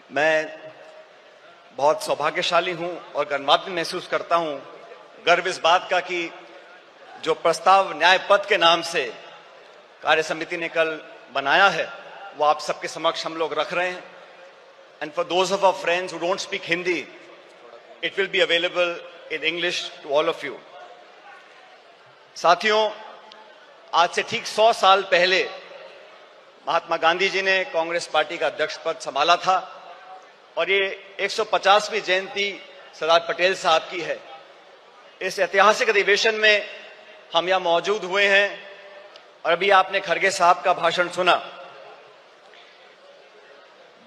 मैं बहुत सौभाग्यशाली हूं और गर्वान्वित महसूस करता हूं। गर्व इस बात का कि जो प्रस्ताव न्याय पथ के नाम से कार्य समिति ने कल बनाया है वो आप सबके समक्ष हम लोग रख रहे हैं। And for those of our friends who don't speak Hindi, it will be available in English to all of you. साथियों, आज से ठीक 100 साल पहले महात्मा गांधी जी ने कांग्रेस पार्टी का अध्यक्ष पद संभाला था और ये 150वीं जयंती सरदार पटेल साहब की है। इस ऐतिहासिक अधिवेशन में हम यहां मौजूद हुए हैं और अभी आपने खड़गे साहब का भाषण सुना।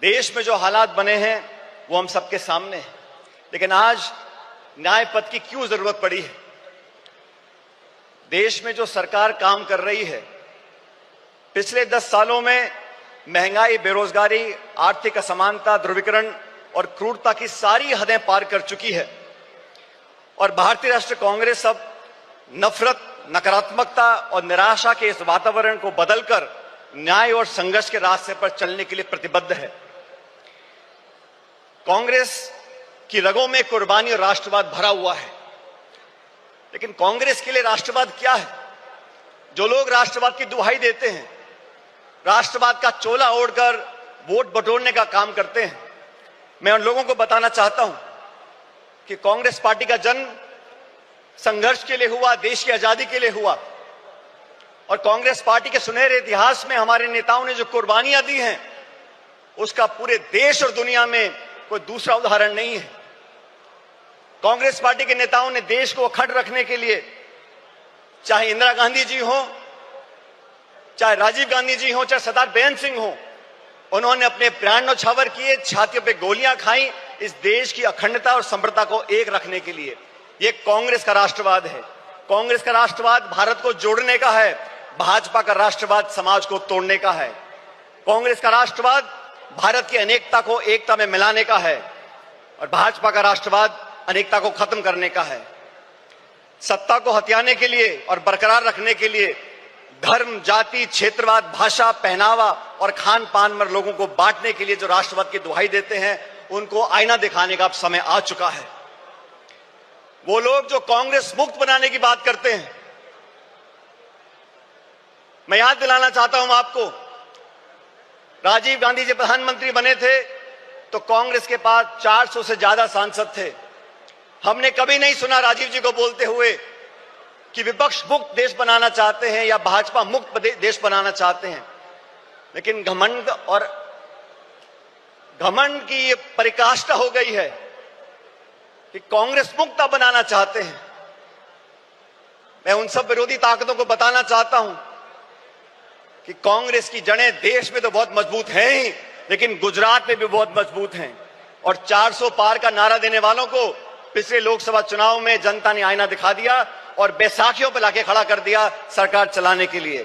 देश में जो हालात बने हैं वो हम सबके सामने हैं, लेकिन आज न्याय पथ की क्यों जरूरत पड़ी है? देश में जो सरकार काम कर रही है, पिछले 10 सालों में महंगाई, बेरोजगारी, आर्थिक असमानता, ध्रुवीकरण और क्रूरता की सारी हदें पार कर चुकी है और भारतीय राष्ट्रीय कांग्रेस अब नफरत, नकारात्मकता और निराशा के इस वातावरण को बदलकर न्याय और संघर्ष के रास्ते पर चलने के लिए प्रतिबद्ध है। कांग्रेस की रगों में कुर्बानी और राष्ट्रवाद भरा हुआ है, लेकिन कांग्रेस के लिए राष्ट्रवाद क्या है? जो लोग राष्ट्रवाद की दुहाई देते हैं, राष्ट्रवाद का चोला ओढ़कर वोट बटोरने का काम करते हैं, मैं उन लोगों को बताना चाहता हूं कि कांग्रेस पार्टी का जन्म संघर्ष के लिए हुआ, देश की आजादी के लिए हुआ और कांग्रेस पार्टी के सुनहरे इतिहास में हमारे नेताओं ने जो कुर्बानियां दी हैं उसका पूरे देश और दुनिया में कोई दूसरा उदाहरण नहीं है। कांग्रेस पार्टी के नेताओं ने देश को अखंड रखने के लिए, चाहे इंदिरा गांधी जी हो, चाहे राजीव गांधी जी हो, चाहे सरदार बेअंत सिंह हो, उन्होंने अपने प्राण न्यौछावर किए, छातियों पे गोलियां खाई इस देश की अखंडता और समृद्धता को एक रखने के लिए। ये कांग्रेस का राष्ट्रवाद है। कांग्रेस का राष्ट्रवाद भारत को जोड़ने का है, भाजपा का राष्ट्रवाद समाज को तोड़ने का है। कांग्रेस का राष्ट्रवाद भारत की अनेकता को एकता में मिलाने का है और भाजपा का राष्ट्रवाद अनेकता को खत्म करने का है। सत्ता को हथियाने के लिए और बरकरार रखने के लिए धर्म, जाति, क्षेत्रवाद, भाषा, पहनावा और खान पान में लोगों को बांटने के लिए जो राष्ट्रवाद की दुहाई देते हैं, उनको आईना दिखाने का अब समय आ चुका है। वो लोग जो कांग्रेस मुक्त बनाने की बात करते हैं, मैं याद दिलाना चाहता हूं आपको, राजीव गांधी जी प्रधानमंत्री बने थे तो कांग्रेस के पास 400 से ज्यादा सांसद थे। हमने कभी नहीं सुना राजीव जी को बोलते हुए कि विपक्ष मुक्त देश बनाना चाहते हैं या भाजपा मुक्त देश बनाना चाहते हैं। लेकिन घमंड की ये परिकाष्ठा हो गई है कि कांग्रेस मुक्त बनाना चाहते हैं। मैं उन सब विरोधी ताकतों को बताना चाहता हूं कि कांग्रेस की जड़ें देश में तो बहुत मजबूत हैं ही, लेकिन गुजरात में भी बहुत मजबूत हैं और 400 पार का नारा देने वालों को पिछले लोकसभा चुनाव में जनता ने आईना दिखा दिया और बैसाखियों पर लाके खड़ा कर दिया सरकार चलाने के लिए।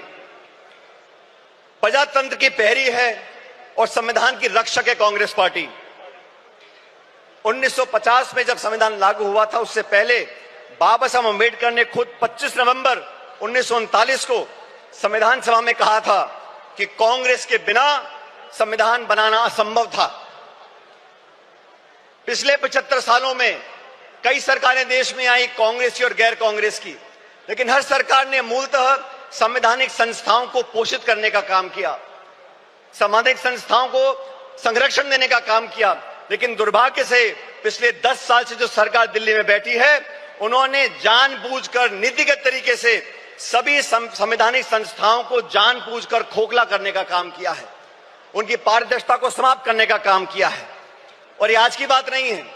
प्रजातंत्र की पहरी है और संविधान की रक्षक है कांग्रेस पार्टी। 1950 में जब संविधान लागू हुआ था, उससे पहले बाबा साहब अम्बेडकर ने खुद 25 नवंबर 1939 को संविधान सभा में कहा था कि कांग्रेस के बिना संविधान बनाना असंभव था। पिछले 75 सालों में कई सरकारें देश में आई, कांग्रेस की और गैर कांग्रेस की, लेकिन हर सरकार ने मूलतः संवैधानिक संस्थाओं को पोषित करने का काम किया, संवैधानिक संस्थाओं को संरक्षण देने का काम किया। लेकिन दुर्भाग्य से पिछले 10 साल से जो सरकार दिल्ली में बैठी है, उन्होंने जानबूझकर नीतिगत तरीके से सभी संवैधानिक संस्थाओं को जानबूझकर खोखला करने का काम किया है, उनकी पारदर्शिता को समाप्त करने का काम किया है। और ये आज की बात नहीं है।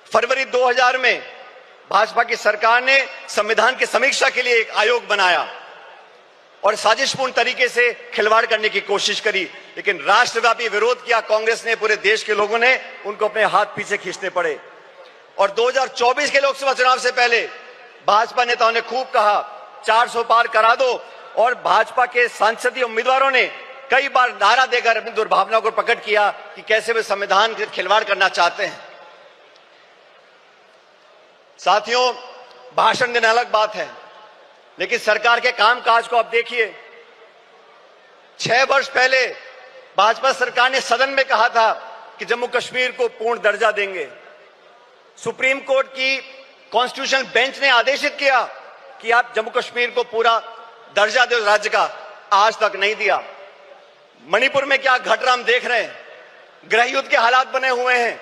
फरवरी 2000 में भाजपा की सरकार ने संविधान की समीक्षा के लिए एक आयोग बनाया और साजिशपूर्ण तरीके से खिलवाड़ करने की कोशिश करी, लेकिन राष्ट्रव्यापी विरोध किया कांग्रेस ने, पूरे देश के लोगों ने उनको अपने हाथ पीछे खींचने पड़े। और 2024 के लोकसभा चुनाव से पहले भाजपा नेताओं ने खूब कहा 400 पार करा दो और भाजपा के सांसदीय उम्मीदवारों ने कई बार नारा देकर अपनी दुर्भावना को प्रकट किया कि कैसे वे संविधान के खिलवाड़ करना चाहते हैं। साथियों, भाषण देना अलग बात है, लेकिन सरकार के कामकाज को आप देखिए। 6 वर्ष पहले भाजपा सरकार ने सदन में कहा था कि जम्मू कश्मीर को पूर्ण दर्जा देंगे। सुप्रीम कोर्ट की कॉन्स्टिट्यूशनल बेंच ने आदेशित किया कि आप जम्मू कश्मीर को पूरा दर्जा दो राज्य का, आज तक नहीं दिया। मणिपुर में क्या घट रहा हम देख रहे हैं, गृह युद्ध के हालात बने हुए हैं,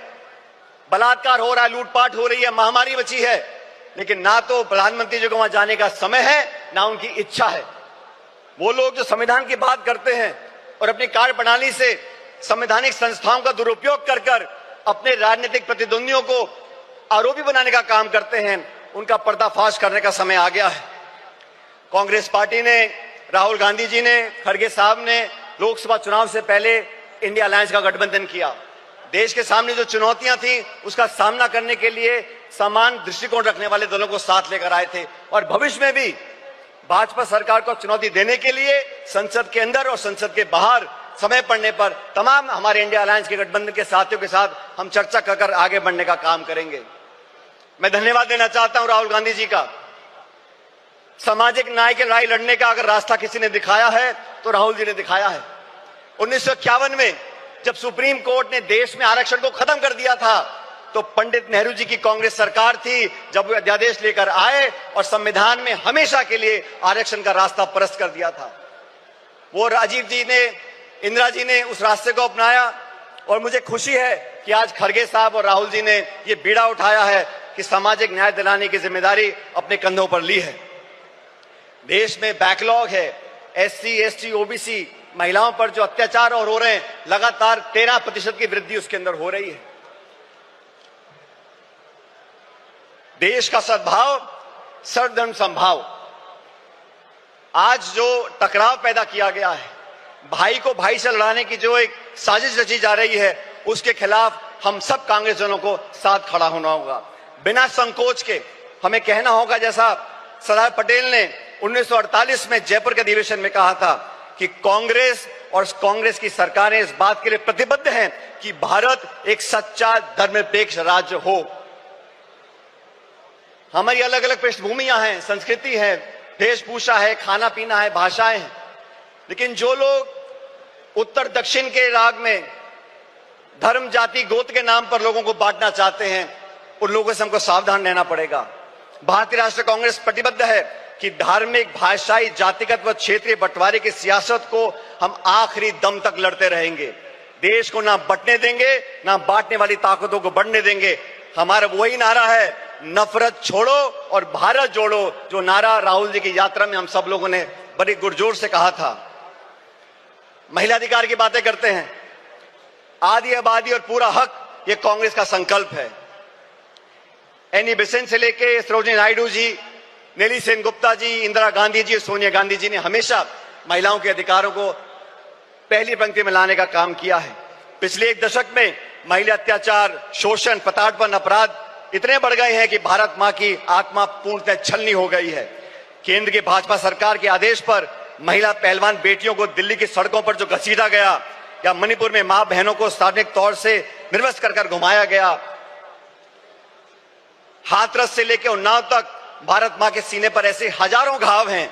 बलात्कार हो रहा है, लूटपाट हो रही है, महामारी बची है, लेकिन ना तो प्रधानमंत्री जी को वहां जाने का समय है, ना उनकी इच्छा है। वो लोग जो संविधान की बात करते हैं और अपनी कार्यप्रणाली से संवैधानिक संस्थाओं का दुरुपयोग कर अपने राजनीतिक प्रतिद्वंदियों को आरोपी बनाने का काम करते हैं, उनका पर्दाफाश करने का समय आ गया है। कांग्रेस पार्टी ने, राहुल गांधी जी ने, खड़गे साहब ने लोकसभा चुनाव से पहले इंडिया अलायंस का गठबंधन किया। देश के सामने जो चुनौतियां थी उसका सामना करने के लिए समान दृष्टिकोण रखने वाले दलों को साथ लेकर आए थे और भविष्य में भी भाजपा सरकार को चुनौती देने के लिए संसद के अंदर और संसद के बाहर समय पड़ने पर तमाम हमारे इंडिया अलायंस के गठबंधन के साथियों के साथ हम चर्चा कर आगे बढ़ने का काम करेंगे। मैं धन्यवाद देना चाहता हूं राहुल गांधी जी का। सामाजिक न्याय की लड़ाई लड़ने का अगर रास्ता किसी ने दिखाया है तो राहुल जी ने दिखाया है। 1951 में जब सुप्रीम कोर्ट ने देश में आरक्षण को खत्म कर दिया था तो पंडित नेहरू जी की कांग्रेस सरकार थी जब वो अध्यादेश लेकर आए और संविधान में हमेशा के लिए आरक्षण का रास्ता परस्त कर दिया था। वो राजीव जी ने, इंदिरा जी ने उस रास्ते को अपनाया और मुझे खुशी है कि आज खड़गे साहब और राहुल जी ने ये बीड़ा उठाया है कि सामाजिक न्याय दिलाने की जिम्मेदारी अपने कंधों पर ली है। देश में बैकलॉग है, SC, ST, OBC महिलाओं पर जो अत्याचार और हो रहे हैं, लगातार 13% की वृद्धि उसके अंदर हो रही है। देश का सद्भाव, सर्वधर्म समभाव, आज जो टकराव पैदा किया गया है, भाई को भाई से लड़ाने की जो एक साजिश रची जा रही है, उसके खिलाफ हम सब कांग्रेस जनों को साथ खड़ा होना होगा। बिना संकोच के हमें कहना होगा, जैसा सरदार पटेल ने 1948 में जयपुर के अधिवेशन में कहा था कि कांग्रेस और कांग्रेस की सरकारें इस बात के लिए प्रतिबद्ध हैं कि भारत एक सच्चा धर्मनिरपेक्ष राज्य हो। हमारी अलग अलग पृष्ठभूमियां हैं, संस्कृति है, वेशभूषा है, खाना पीना है, भाषाएं हैं, लेकिन जो लोग उत्तर दक्षिण के राग में धर्म, जाति, गोत्र के नाम पर लोगों को बांटना चाहते हैं, उन लोगों से हमको सावधान रहना पड़ेगा। भारतीय राष्ट्रीय कांग्रेस प्रतिबद्ध है कि धार्मिक, भाषाई, जातिगत व क्षेत्रीय बंटवारे की सियासत को हम आखिरी दम तक लड़ते रहेंगे। देश को ना बंटने देंगे, ना बांटने वाली ताकतों को बढ़ने देंगे। हमारा वही नारा है, नफरत छोड़ो और भारत जोड़ो, जो नारा राहुल जी की यात्रा में हम सब लोगों ने बड़ी गुरजोर से कहा था। महिला अधिकार की बातें करते हैं, आदि आबादी और पूरा हक, ये कांग्रेस का संकल्प है। एनी बेसेंट से लेके सरोजिनी नायडू जी, नेली सेनगुप्ता जी, इंदिरा गांधी जी, सोनिया गांधी जी ने हमेशा महिलाओं के अधिकारों को पहली पंक्ति में लाने का काम किया है। पिछले एक दशक में महिला अत्याचार, शोषण, प्रताड़पन, अपराध इतने बढ़ गए हैं कि भारत मां की आत्मा पूर्णतः छलनी हो गई है। केंद्र की भाजपा सरकार के आदेश पर महिला पहलवान बेटियों को दिल्ली की सड़कों पर जो घसीटा गया, या मणिपुर में मां बहनों को सार्वजनिक तौर से निर्वस्त्र कर घुमाया गया, हाथरस से लेकर उन्नाव तक भारत मां के सीने पर ऐसे हजारों घाव हैं।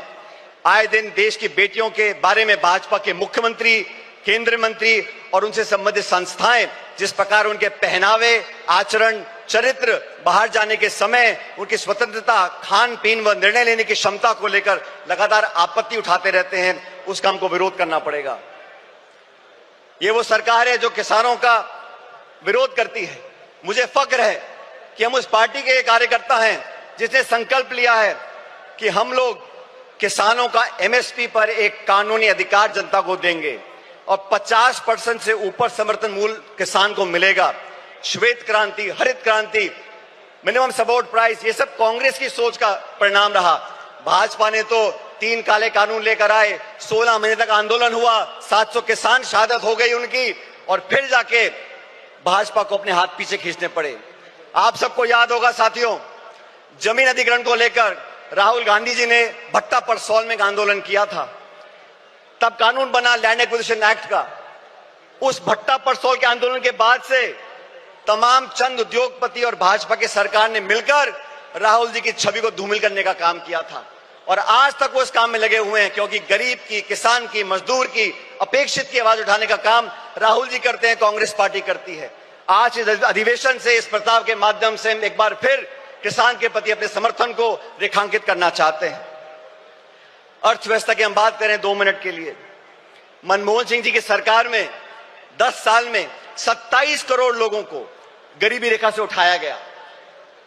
आए दिन देश की बेटियों के बारे में भाजपा के मुख्यमंत्री, केंद्रीय मंत्री और उनसे संबंधित संस्थाएं जिस प्रकार उनके पहनावे, आचरण, चरित्र, बाहर जाने के समय उनकी स्वतंत्रता, खान पीन व निर्णय लेने की क्षमता को लेकर लगातार आपत्ति उठाते रहते हैं, उसका हमको विरोध करना पड़ेगा। ये वो सरकार है जो किसानों का विरोध करती है। मुझे फक्र है कि हम उस पार्टी के कार्यकर्ता हैं जिसने संकल्प लिया है कि हम लोग किसानों का MSP पर एक कानूनी अधिकार जनता को देंगे और 50% से ऊपर समर्थन मूल्य किसान को मिलेगा। श्वेत क्रांति, हरित क्रांति, मिनिमम सपोर्ट प्राइस, ये सब कांग्रेस की सोच का परिणाम रहा। भाजपा ने तो 3 काले कानून लेकर आए, 16 महीने तक आंदोलन हुआ, 700 किसान शहादत हो गई उनकी, और फिर जाके भाजपा को अपने हाथ पीछे खींचने पड़े। आप सबको याद होगा साथियों, जमीन अधिग्रहण को लेकर राहुल गांधी जी ने भट्टा परसौल में आंदोलन किया था। तब कानून बना लैंड एक्विजिशन एक्ट का। उस भट्टा परसौल के आंदोलन के बाद से तमाम चंद उद्योगपति और भाजपा की सरकार ने मिलकर राहुल जी की छवि को धूमिल करने का काम किया था। और आज तक वो इस काम में लगे हुए हैं, क्योंकि गरीब की, किसान की, मजदूर की, अपेक्षित की आवाज उठाने का काम राहुल जी करते हैं, कांग्रेस पार्टी करती है। आज इस अधिवेशन से, इस प्रस्ताव के माध्यम से हम एक बार फिर किसान के प्रति अपने समर्थन को रेखांकित करना चाहते हैं। अर्थव्यवस्था की हम बात करें 2 मिनट के लिए। मनमोहन सिंह जी की सरकार में 10 साल में 27 करोड़ लोगों को गरीबी रेखा से उठाया गया,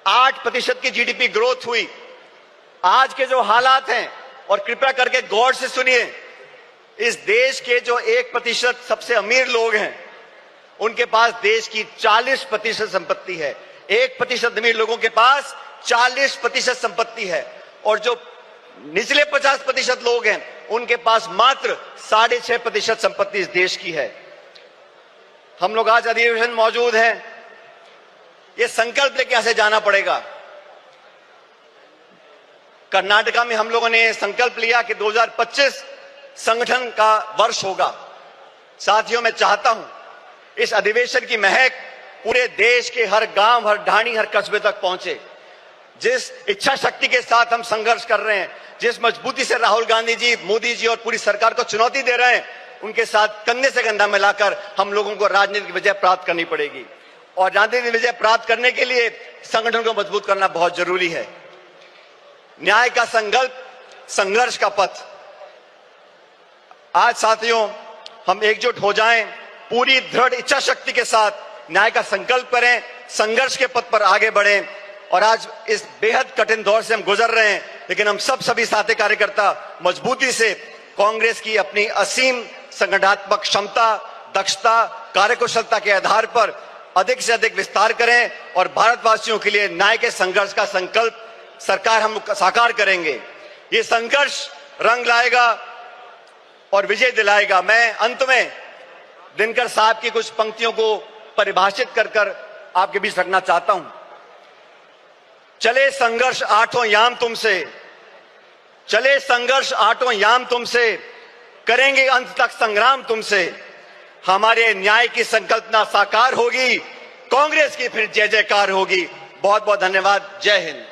8% की जीडीपी ग्रोथ हुई। आज के जो हालात हैं, और कृपया करके गौर से सुनिए, इस देश के जो 1% सबसे अमीर लोग हैं, उनके पास देश की 40% संपत्ति है। 1% अमीर लोगों के पास 40% संपत्ति है, और जो निचले 50% लोग हैं, उनके पास मात्र 6.5% संपत्ति इस देश की है। हम लोग आज अधिवेशन मौजूद हैं, ये संकल्प लेके यहां से जाना पड़ेगा। कर्नाटका में हम लोगों ने संकल्प लिया कि 2025 संगठन का वर्ष होगा। साथियों, मैं चाहता हूं इस अधिवेशन की महक पूरे देश के हर गांव, हर ढाणी, हर कस्बे तक पहुंचे। जिस इच्छा शक्ति के साथ हम संघर्ष कर रहे हैं, जिस मजबूती से राहुल गांधी जी, मोदी जी और पूरी सरकार को चुनौती दे रहे हैं, उनके साथ कंधे से कंधा मिलाकर हम लोगों को राजनीतिक विजय प्राप्त करनी पड़ेगी। और राजनीतिक विजय प्राप्त करने के लिए संगठन को मजबूत करना बहुत जरूरी है। न्याय का संकल्प, संघर्ष का पथ। आज साथियों, हम एकजुट हो जाएं, पूरी दृढ़ इच्छा शक्ति के साथ न्याय का संकल्प करें, संघर्ष के पथ पर आगे बढ़ें। और आज इस बेहद कठिन दौर से हम गुजर रहे हैं, लेकिन हम सभी साथी कार्यकर्ता मजबूती से कांग्रेस की अपनी असीम संगठनात्मक क्षमता, दक्षता, कार्यकुशलता के आधार पर अधिक से अधिक विस्तार करें, और भारतवासियों के लिए न्याय के संघर्ष का संकल्प सरकार हम साकार करेंगे। ये संघर्ष रंग लाएगा और विजय दिलाएगा। मैं अंत में दिनकर साहब की कुछ पंक्तियों को परिभाषित कर आपके बीच रखना चाहता हूं। चले संघर्ष आठों याम तुमसे, चले संघर्ष आठों याम तुमसे, करेंगे अंत तक संग्राम तुमसे। हमारे न्याय की संकल्पना साकार होगी, कांग्रेस की फिर जय जयकार होगी। बहुत बहुत धन्यवाद। जय हिंद।